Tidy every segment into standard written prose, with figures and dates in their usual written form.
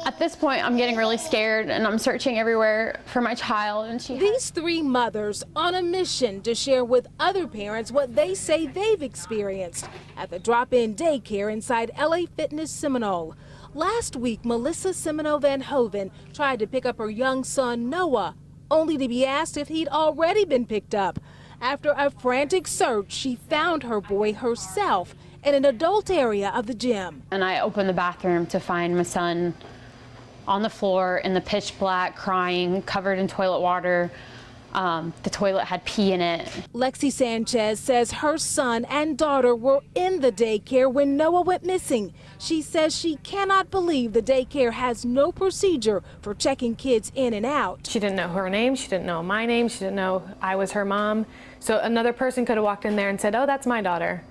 At this point, I'm getting really scared and I'm searching everywhere for my child. And These three mothers on a mission to share with other parents what they say they've experienced at the drop-in daycare inside LA Fitness Seminole. Last week, Melissa Semino Van Hoven tried to pick up her young son, Noah, only to be asked if he'd already been picked up. After a frantic search, she found her boy herself in an adult area of the gym. And I opened the bathroom to find my son on the floor in the pitch black, crying, covered in toilet water. The toilet had pee in it. Lexi Sanchez says her son and daughter were in the daycare when Noah went missing. She says she cannot believe the daycare has no procedure for checking kids in and out. She didn't know her name, she didn't know my name, she didn't know I was her mom. So another person could have walked in there and said, "Oh, that's my daughter,"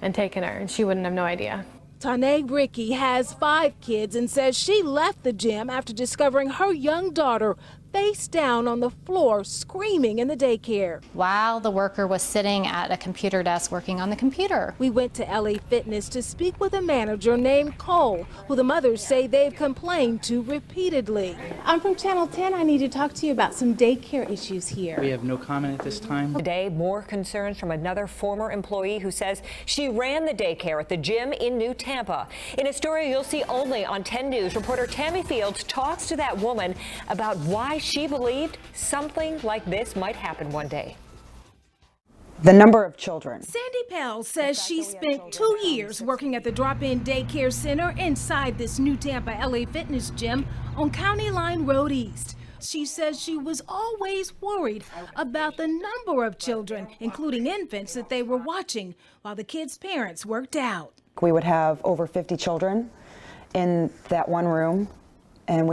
and taken her, and she wouldn't have no idea. Tanae Ricky has 5 kids and says she left the gym after discovering her young daughter face down on the floor screaming in the daycare. While the worker was sitting at a computer desk working on the computer. We went to LA Fitness to speak with a manager named Cole, who the mothers say they've complained to repeatedly. I'm from Channel 10. I need to talk to you about some daycare issues here. We have no comment at this time. Today, more concerns from another former employee who says she ran the daycare at the gym in New Tampa. In a story you'll see only on 10 News, reporter Tammy Fields talks to that woman about why she believed something like this might happen one day. The number of children. Sandy Pell says she spent 2 years working at the drop-in daycare center inside this New Tampa LA Fitness gym on County Line Road East. She says she was always worried about the number of children, including infants, that they were watching while the kids' parents worked out. We would have over 50 children in that one room, and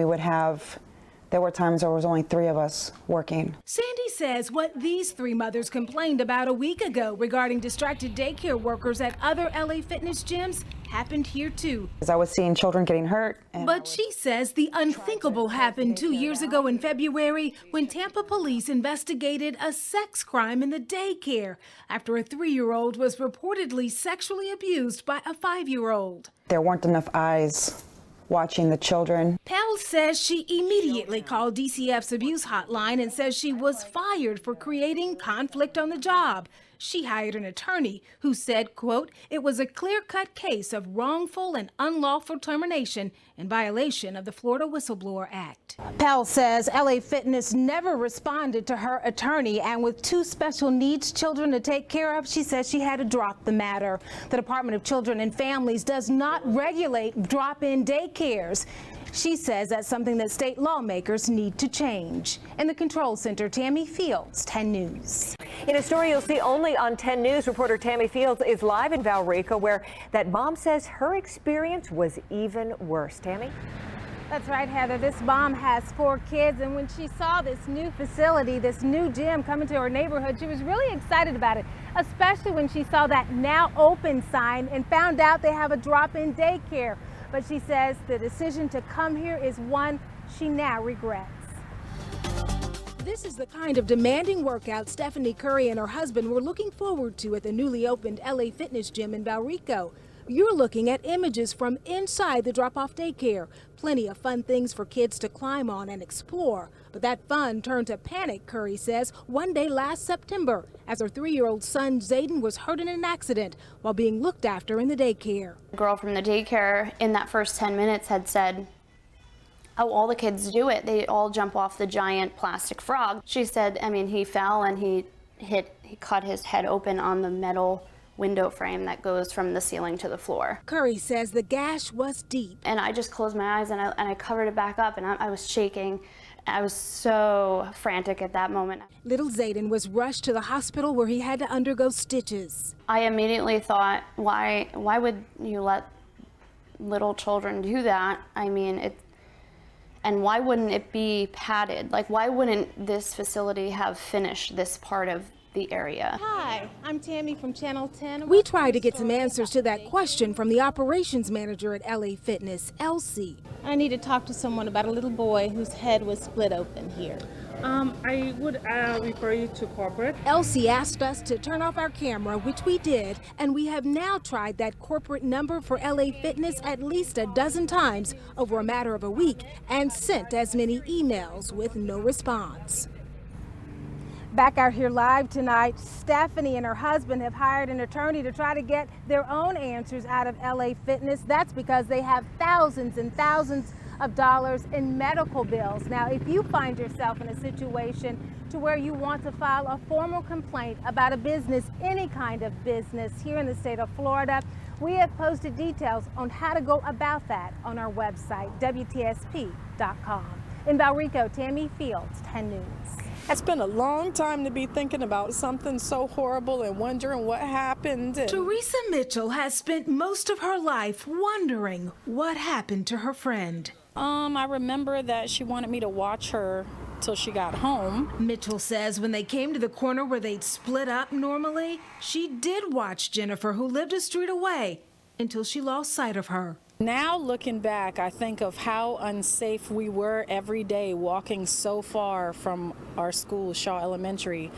there were times there was only 3 of us working. Sandy says what these 3 mothers complained about a week ago regarding distracted daycare workers at other LA Fitness gyms happened here too. I was seeing children getting hurt. But she says the unthinkable happened 2 years ago in February when Tampa police investigated a sex crime in the daycare after a 3-year-old was reportedly sexually abused by a 5-year-old. There weren't enough eyes watching the children. Pell says she immediately called DCF's abuse hotline and says she was fired for creating conflict on the job. She hired an attorney who said, quote, it was a clear-cut case of wrongful and unlawful termination in violation of the Florida Whistleblower Act. Pell says LA Fitness never responded to her attorney, and with 2 special needs children to take care of, she says she had to drop the matter. The Department of Children and Families does not regulate drop-in daycares. She says that's something that state lawmakers need to change. In the control center, Tammy Fields, 10 News. In a story you'll see only on 10 News, reporter Tammy Fields is live in Valrica, where that mom says her experience was even worse. Tammy? That's right, Heather. This mom has 4 kids, and when she saw this new facility, this new gym coming to her neighborhood, she was really excited about it, especially when she saw that now open sign and found out they have a drop-in daycare. But she says the decision to come here is one she now regrets. This is the kind of demanding workout Stephanie Curry and her husband were looking forward to at the newly opened LA Fitness gym in Valrico. You're looking at images from inside the drop-off daycare. Plenty of fun things for kids to climb on and explore. But that fun turned to panic, Curry says, one day last September, as her 3-year-old son Zayden was hurt in an accident while being looked after in the daycare. The girl from the daycare in that first 10 minutes had said, oh, all the kids do it. They all jump off the giant plastic frog. She said, I mean, he fell and he cut his head open on the metal window frame that goes from the ceiling to the floor. Curry says the gash was deep. And I just closed my eyes and I covered it back up, and I was shaking. I was so frantic at that moment. Little Zayden was rushed to the hospital where he had to undergo stitches. I immediately thought, why would you let little children do that? I mean, and why wouldn't it be padded? Like, why wouldn't this facility have finished this part of the area. Hi, I'm Tammy from Channel 10. We tried to get some answers to that question from the operations manager at LA Fitness, Elsie. I need to talk to someone about a little boy whose head was split open here. I would refer you to corporate. Elsie asked us to turn off our camera, which we did, and we have now tried that corporate number for LA Fitness at least a dozen times over a matter of a week and sent as many emails with no response. Back out here live tonight, Stephanie and her husband have hired an attorney to try to get their own answers out of LA Fitness. That's because they have thousands and thousands of dollars in medical bills. Now, if you find yourself in a situation to where you want to file a formal complaint about a business, any kind of business here in the state of Florida, we have posted details on how to go about that on our website, WTSP.com. In Valrico, Tammy Fields, 10 News. It's been a long time to be thinking about something so horrible and wondering what happened. Teresa Mitchell has spent most of her life wondering what happened to her friend. I remember that she wanted me to watch her till she got home. Mitchell says when they came to the corner where they'd split up normally, she did watch Jennifer, who lived a street away, until she lost sight of her. Now looking back, I think of how unsafe we were every day walking so far from our school, Shaw Elementary,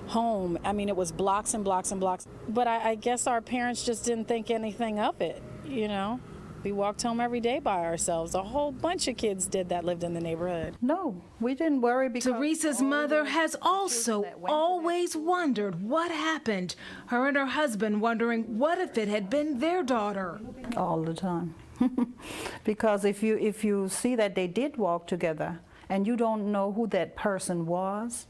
home. I mean, it was blocks and blocks and blocks. But I guess our parents just didn't think anything of it, you know? We walked home every day by ourselves. A whole bunch of kids did that lived in the neighborhood. No, we didn't worry because Teresa's mother has also always wondered what happened. Her and her husband wondering what if it had been their daughter. all the time. Because if you see that they did walk together and you don't know who that person was,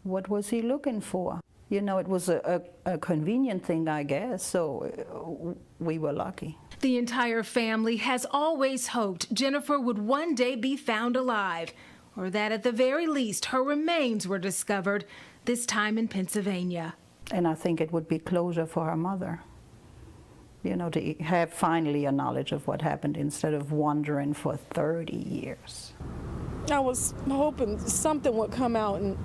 what was he looking for? You know, it was a convenient thing, I guess, so we were lucky. The entire family has always hoped Jennifer would one day be found alive, or that at the very least her remains were discovered, this time in Pennsylvania. And I think it would be closure for her mother, you know, to have finally a knowledge of what happened instead of wandering for 30 years. I was hoping something would come out and,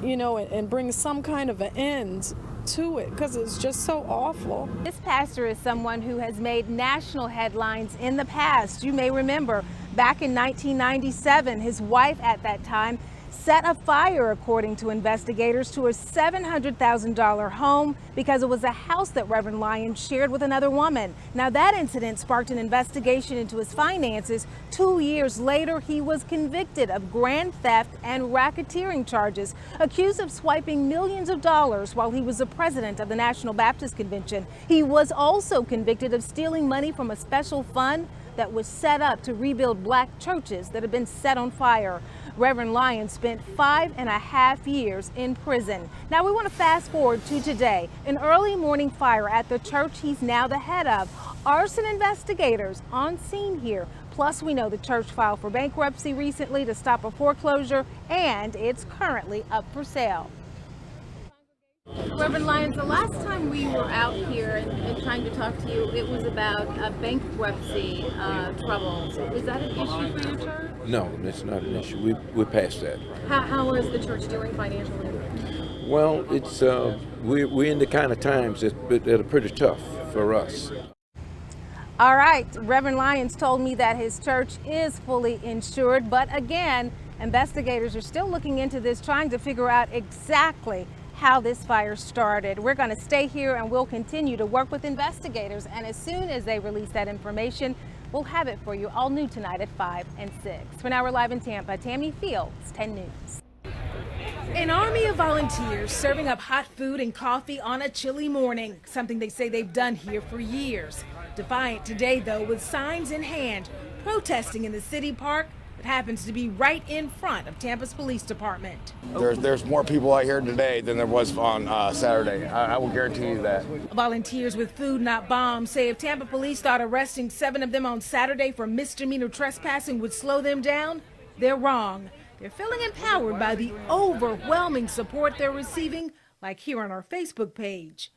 you know, and bring some kind of an end to it, because it's just so awful. This pastor is someone who has made national headlines in the past. You may remember back in 1997, his wife at that time set a fire, according to investigators, to a $700,000 home because it was a house that Reverend Lyons shared with another woman. Now, that incident sparked an investigation into his finances. 2 years later, he was convicted of grand theft and racketeering charges, accused of swiping millions of dollars while he was the president of the National Baptist Convention. He was also convicted of stealing money from a special fund that was set up to rebuild black churches that had been set on fire. Reverend Lyons spent 5.5 years in prison. Now we want to fast forward to today, an early morning fire at the church he's now the head of. Arson investigators on scene here. Plus, we know the church filed for bankruptcy recently to stop a foreclosure, and it's currently up for sale. Reverend Lyons, the last time we were out here and trying to talk to you, it was about bankruptcy troubles. Is that an issue for your church? No, it's not an issue. We're past that. How is the church doing financially? Well, it's we're in the kind of times that are pretty tough for us. All right, Reverend Lyons told me that his church is fully insured, but again, investigators are still looking into this, trying to figure out exactly how this fire started. We're going to stay here and we'll continue to work with investigators, and as soon as they release that information, we'll have it for you all new tonight at 5 and 6. For now, we're live in Tampa. Tammy Fields, 10 News. An army of volunteers serving up hot food and coffee on a chilly morning, something they say they've done here for years. Defiant today, though, with signs in hand, protesting in the city park that happens to be right in front of Tampa's police department. There's more people out here today than there was on Saturday. I will guarantee you that. Volunteers with Food Not Bombs say if Tampa police thought arresting 7 of them on Saturday for misdemeanor trespassing would slow them down, they're wrong. They're feeling empowered by the overwhelming support they're receiving, like here on our Facebook page.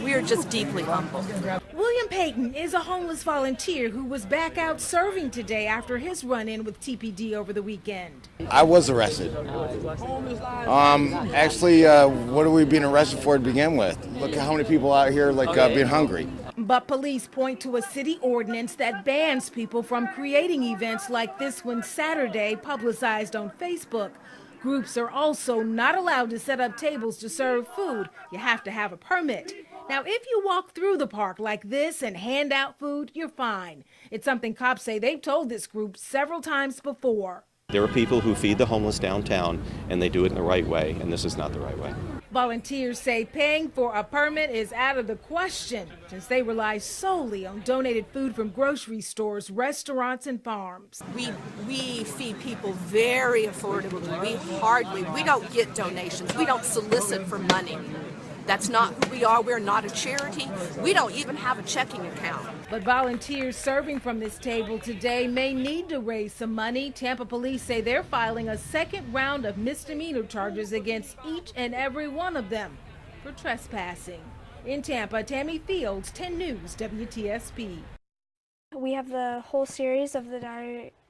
We are just deeply humbled. William Sam Payton is a homeless volunteer who was back out serving today after his run-in with TPD over the weekend. I was arrested. Actually, what are we being arrested for to begin with? Look at how many people out here being hungry. But police point to a city ordinance that bans people from creating events like this one Saturday, publicized on Facebook. Groups are also not allowed to set up tables to serve food. You have to have a permit. Now, if you walk through the park like this and hand out food, you're fine. It's something cops say they've told this group several times before. There are people who feed the homeless downtown, and they do it in the right way, and this is not the right way. Volunteers say paying for a permit is out of the question, since they rely solely on donated food from grocery stores, restaurants, and farms. We feed people very affordably. We don't get donations. We don't solicit for money. That's not who we are. We're not a charity. We don't even have a checking account. But volunteers serving from this table today may need to raise some money. Tampa police say they're filing a second round of misdemeanor charges against each and every one of them for trespassing. In Tampa, Tammy Fields, 10 News, WTSP. We have the whole series of the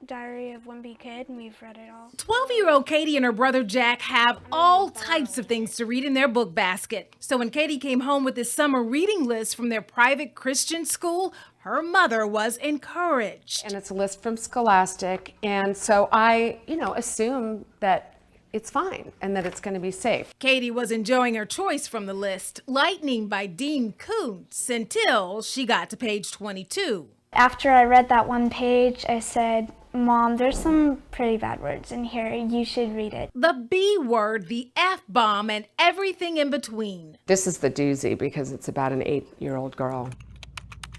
Diary of Wimpy Kid, and we've read it all. 12-year-old Katie and her brother Jack have all types of things to read in their book basket. So when Katie came home with this summer reading list from their private Christian school, her mother was encouraged. And it's a list from Scholastic, and so I, assume that it's fine and that it's going to be safe. Katie was enjoying her choice from the list, Lightning by Dean Koontz, until she got to page 22. After I read that one page, I said, Mom, there's some pretty bad words in here. You should read it. The B word, the F-bomb, and everything in between. This is the doozy because it's about an 8-year-old girl.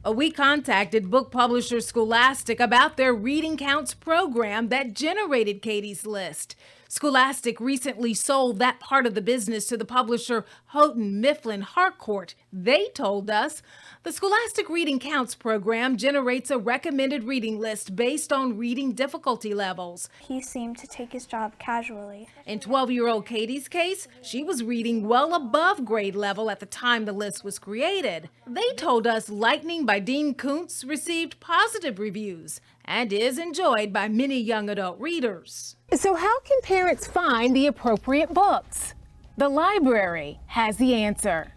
We contacted book publisher Scholastic about their Reading Counts program that generated Katie's list. Scholastic recently sold that part of the business to the publisher Houghton Mifflin Harcourt. They told us the Scholastic Reading Counts program generates a recommended reading list based on reading difficulty levels. He seemed to take his job casually. In 12-year-old Katie's case, she was reading well above grade level at the time the list was created. They told us Lightning by Dean Koontz received positive reviews and is enjoyed by many young adult readers. So how can parents find the appropriate books? The library has the answer.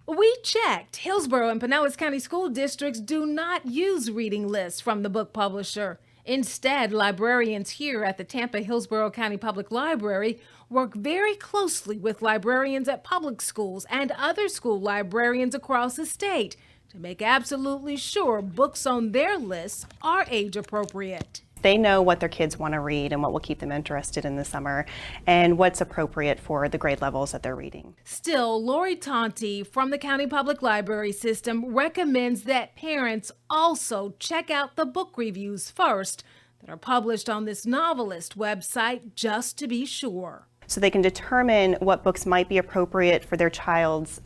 We checked. Hillsborough and Pinellas County school districts do not use reading lists from the book publisher. Instead, librarians here at the Tampa Hillsborough County Public Library work very closely with librarians at public schools and other school librarians across the state to make absolutely sure books on their lists are age appropriate. They know what their kids want to read and what will keep them interested in the summer and what's appropriate for the grade levels that they're reading. Still, Lori Tonti from the County Public Library System recommends that parents also check out the book reviews first that are published on this novelist website just to be sure. So they can determine what books might be appropriate for their child's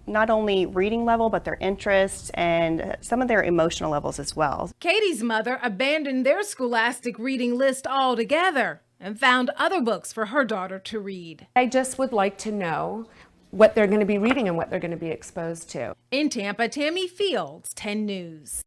not only reading level, but their interests and some of their emotional levels as well. Katie's mother abandoned their Scholastic reading list altogether and found other books for her daughter to read. I just would like to know what they're going to be reading and what they're going to be exposed to. In Tampa, Tammy Fields, 10 News.